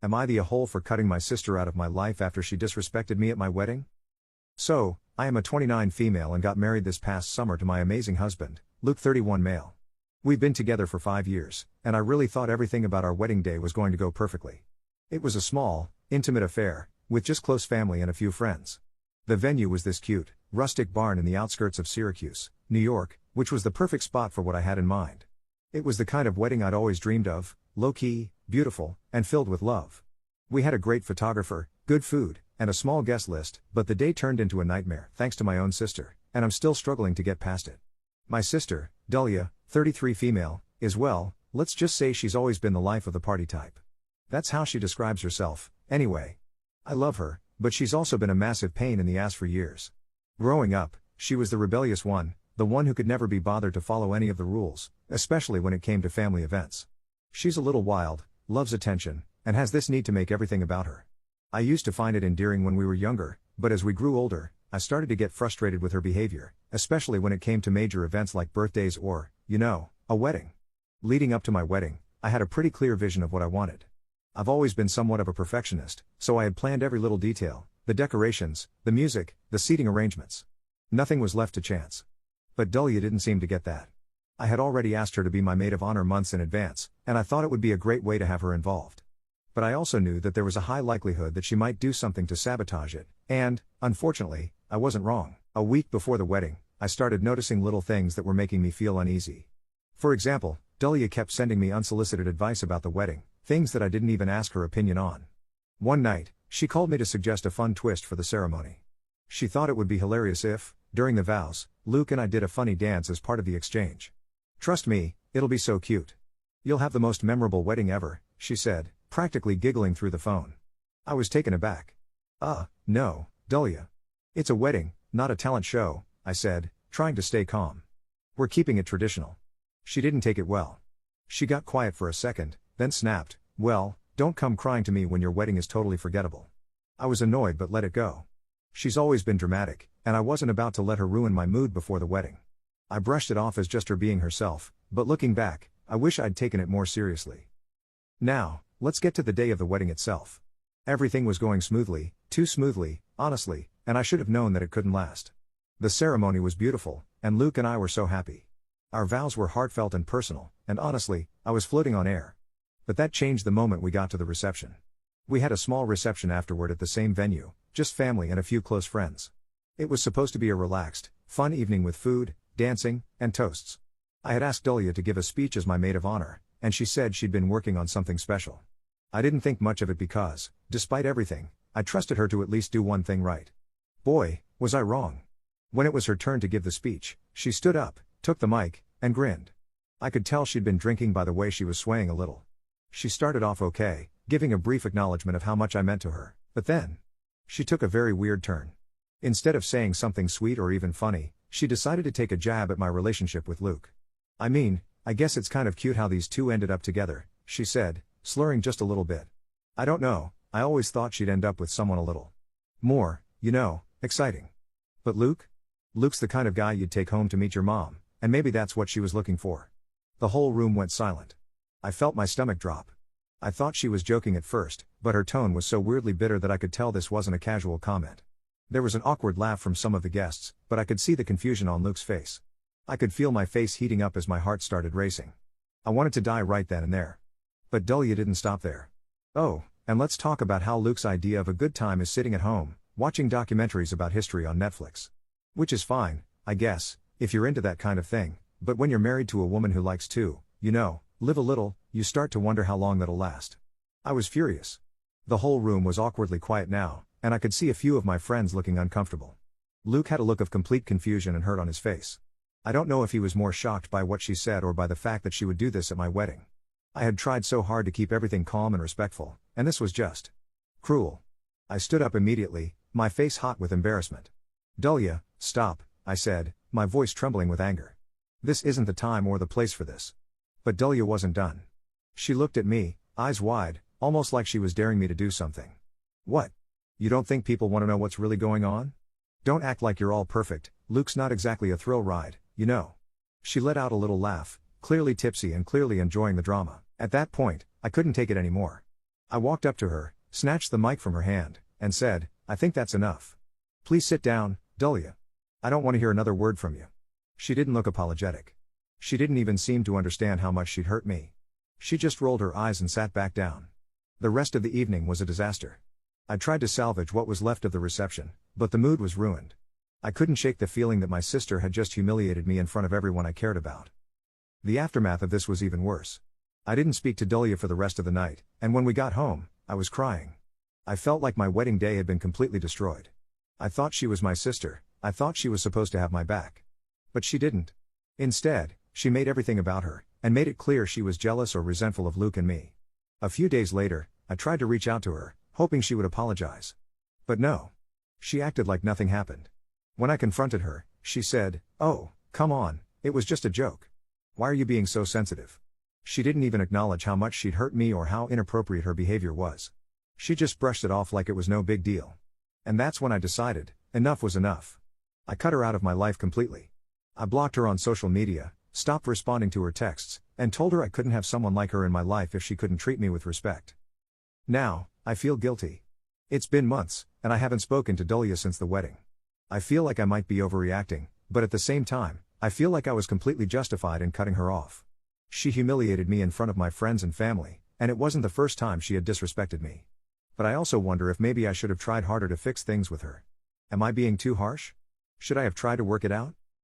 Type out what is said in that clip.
Am I the a-hole for cutting my sister out of my life after she disrespected me at my wedding? So, I am a 29 female and got married this past summer to my amazing husband, Luke 31 male. We've been together for 5 years, and I really thought everything about our wedding day was going to go perfectly. It was a small, intimate affair, with just close family and a few friends. The venue was this cute, rustic barn in the outskirts of Syracuse, New York, which was the perfect spot for what I had in mind. It was the kind of wedding I'd always dreamed of, low-key, beautiful, and filled with love. We had a great photographer, good food, and a small guest list, but the day turned into a nightmare thanks to my own sister, and I'm still struggling to get past it. My sister, Delia, 33 female, is well, let's just say she's always been the life of the party type. That's how she describes herself, anyway. I love her, but she's also been a massive pain in the ass for years. Growing up, she was the rebellious one, the one who could never be bothered to follow any of the rules, especially when it came to family events. She's a little wild, loves attention, and has this need to make everything about her. I used to find it endearing when we were younger, but as we grew older, I started to get frustrated with her behavior, especially when it came to major events like birthdays or, a wedding. Leading up to my wedding, I had a pretty clear vision of what I wanted. I've always been somewhat of a perfectionist, so I had planned every little detail, the decorations, the music, the seating arrangements. Nothing was left to chance. But Delia didn't seem to get that. I had already asked her to be my maid of honor months in advance, and I thought it would be a great way to have her involved. But I also knew that there was a high likelihood that she might do something to sabotage it, and, unfortunately, I wasn't wrong. A week before the wedding, I started noticing little things that were making me feel uneasy. For example, Delia kept sending me unsolicited advice about the wedding, things that I didn't even ask her opinion on. One night, she called me to suggest a fun twist for the ceremony. She thought it would be hilarious if, during the vows, Luke and I did a funny dance as part of the exchange. Trust me, it'll be so cute. You'll have the most memorable wedding ever, she said, practically giggling through the phone. I was taken aback. No, Delia. It's a wedding, not a talent show, I said, trying to stay calm. We're keeping it traditional. She didn't take it well. She got quiet for a second, then snapped, well, don't come crying to me when your wedding is totally forgettable. I was annoyed but let it go. She's always been dramatic, and I wasn't about to let her ruin my mood before the wedding. I brushed it off as just her being herself, but looking back, I wish I'd taken it more seriously. Now, let's get to the day of the wedding itself. Everything was going smoothly, too smoothly, honestly, and I should have known that it couldn't last. The ceremony was beautiful, and Luke and I were so happy. Our vows were heartfelt and personal, and honestly, I was floating on air. But that changed the moment we got to the reception. We had a small reception afterward at the same venue, just family and a few close friends. It was supposed to be a relaxed, fun evening with food, dancing, and toasts. I had asked Delia to give a speech as my maid of honor, and she said she'd been working on something special. I didn't think much of it because, despite everything, I trusted her to at least do one thing right. Boy, was I wrong. When it was her turn to give the speech, she stood up, took the mic, and grinned. I could tell she'd been drinking by the way she was swaying a little. She started off okay, giving a brief acknowledgement of how much I meant to her, but then, she took a very weird turn. Instead of saying something sweet or even funny, she decided to take a jab at my relationship with Luke. I mean, I guess it's kind of cute how these two ended up together, she said, slurring just a little bit. I don't know, I always thought she'd end up with someone a little more, exciting. But Luke? Luke's the kind of guy you'd take home to meet your mom, and maybe that's what she was looking for. The whole room went silent. I felt my stomach drop. I thought she was joking at first, but her tone was so weirdly bitter that I could tell this wasn't a casual comment. There was an awkward laugh from some of the guests, but I could see the confusion on Luke's face. I could feel my face heating up as my heart started racing. I wanted to die right then and there. But Delia didn't stop there. Oh, and let's talk about how Luke's idea of a good time is sitting at home, watching documentaries about history on Netflix. Which is fine, I guess, if you're into that kind of thing, but when you're married to a woman who likes to, live a little, you start to wonder how long that'll last. I was furious. The whole room was awkwardly quiet now, and I could see a few of my friends looking uncomfortable. Luke had a look of complete confusion and hurt on his face. I don't know if he was more shocked by what she said or by the fact that she would do this at my wedding. I had tried so hard to keep everything calm and respectful, and this was just cruel. I stood up immediately, my face hot with embarrassment. Delia, stop, I said, my voice trembling with anger. This isn't the time or the place for this. But Delia wasn't done. She looked at me, eyes wide, almost like she was daring me to do something. What? You don't think people want to know what's really going on? Don't act like you're all perfect, Luke's not exactly a thrill ride, She let out a little laugh, clearly tipsy and clearly enjoying the drama. At that point, I couldn't take it anymore. I walked up to her, snatched the mic from her hand, and said, "I think that's enough. Please sit down, Dahlia. I don't want to hear another word from you." She didn't look apologetic. She didn't even seem to understand how much she'd hurt me. She just rolled her eyes and sat back down. The rest of the evening was a disaster. I tried to salvage what was left of the reception, but the mood was ruined. I couldn't shake the feeling that my sister had just humiliated me in front of everyone I cared about. The aftermath of this was even worse. I didn't speak to Dahlia for the rest of the night, and when we got home, I was crying. I felt like my wedding day had been completely destroyed. I thought she was my sister, I thought she was supposed to have my back. But she didn't. Instead, she made everything about her, and made it clear she was jealous or resentful of Luke and me. A few days later, I tried to reach out to her, hoping she would apologize. But no. She acted like nothing happened. When I confronted her, she said, "Oh, come on, it was just a joke. Why are you being so sensitive?" She didn't even acknowledge how much she'd hurt me or how inappropriate her behavior was. She just brushed it off like it was no big deal. And that's when I decided, enough was enough. I cut her out of my life completely. I blocked her on social media, stopped responding to her texts, and told her I couldn't have someone like her in my life if she couldn't treat me with respect. Now, I feel guilty. It's been months, and I haven't spoken to Dahlia since the wedding. I feel like I might be overreacting, but at the same time, I feel like I was completely justified in cutting her off. She humiliated me in front of my friends and family, and it wasn't the first time she had disrespected me. But I also wonder if maybe I should have tried harder to fix things with her. Am I being too harsh? Should I have tried to work it out?